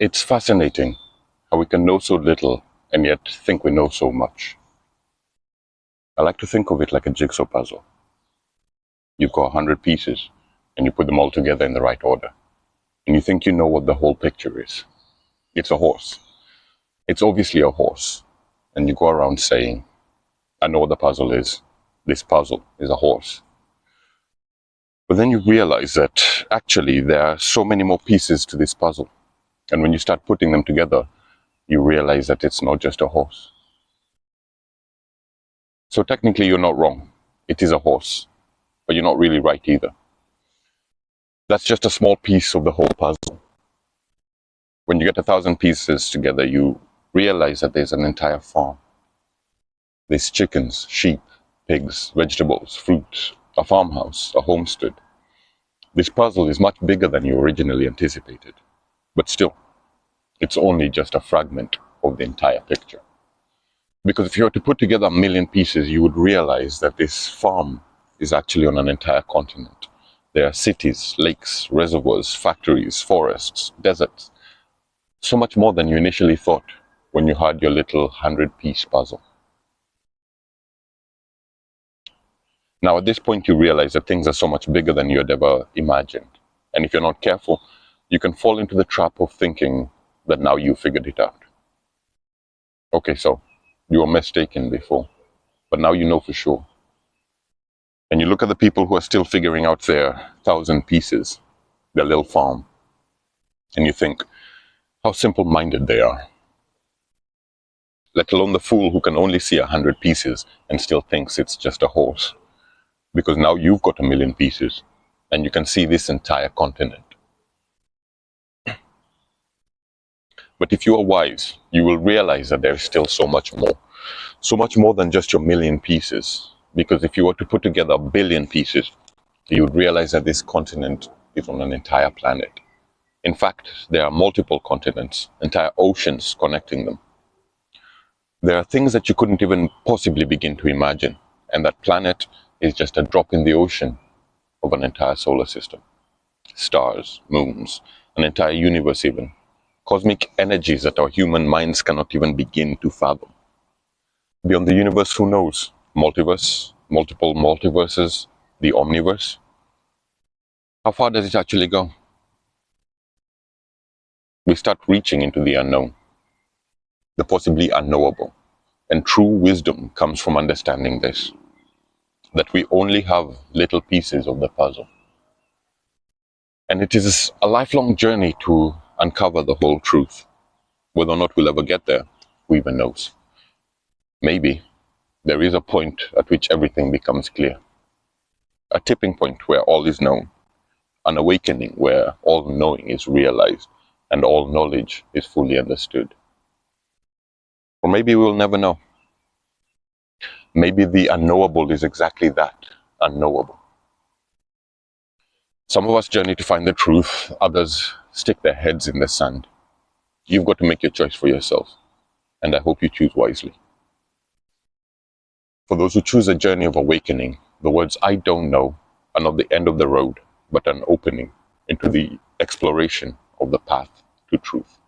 It's fascinating how we can know so little and yet think we know so much. I like to think of it like a jigsaw puzzle. You've got 100 pieces and you put them all together in the right order. And you think you know what the whole picture is. It's a horse. It's obviously a horse. And you go around saying, I know what the puzzle is. This puzzle is a horse. But then you realize that actually there are so many more pieces to this puzzle. And when you start putting them together, you realize that it's not just a horse. So technically you're not wrong. It is a horse, but you're not really right either. That's just a small piece of the whole puzzle. When you get 1,000 pieces together, you realize that there's an entire farm. There's chickens, sheep, pigs, vegetables, fruit, a farmhouse, a homestead. This puzzle is much bigger than you originally anticipated. But still, it's only just a fragment of the entire picture. Because if you were to put together 1,000,000 pieces, you would realize that this farm is actually on an entire continent. There are cities, lakes, reservoirs, factories, forests, deserts. So much more than you initially thought when you had your little 100-piece puzzle. Now, at this point, you realize that things are so much bigger than you had ever imagined. And if you're not careful, you can fall into the trap of thinking that now you figured it out. Okay, so you were mistaken before, but now you know for sure. And you look at the people who are still figuring out their 1,000 pieces, their little farm, and you think how simple-minded they are. Let alone the fool who can only see 100 pieces and still thinks it's just a horse. Because now you've got 1,000,000 pieces, and you can see this entire continent. But if you are wise, you will realize that there is still so much more than just your 1,000,000 pieces. Because if you were to put together 1,000,000,000 pieces, you would realize that this continent is on an entire planet. In fact, there are multiple continents, entire oceans connecting them. There are things that you couldn't even possibly begin to imagine, and that planet is just a drop in the ocean of an entire solar system. Stars, moons, an entire universe even. Cosmic energies that our human minds cannot even begin to fathom. Beyond the universe, who knows? Multiverse, multiple multiverses, the omniverse. How far does it actually go? We start reaching into the unknown, the possibly unknowable. And true wisdom comes from understanding this, that we only have little pieces of the puzzle. And it is a lifelong journey to uncover the whole truth. Whether or not we'll ever get there, who even knows? Maybe there is a point at which everything becomes clear. A tipping point where all is known. An awakening where all knowing is realized and all knowledge is fully understood. Or maybe we'll never know. Maybe the unknowable is exactly that, unknowable. Some of us journey to find the truth, others stick their heads in the sand. You've got to make your choice for yourself, and I hope you choose wisely. For those who choose a journey of awakening, the words "I don't know" are not the end of the road, but an opening into the exploration of the path to truth.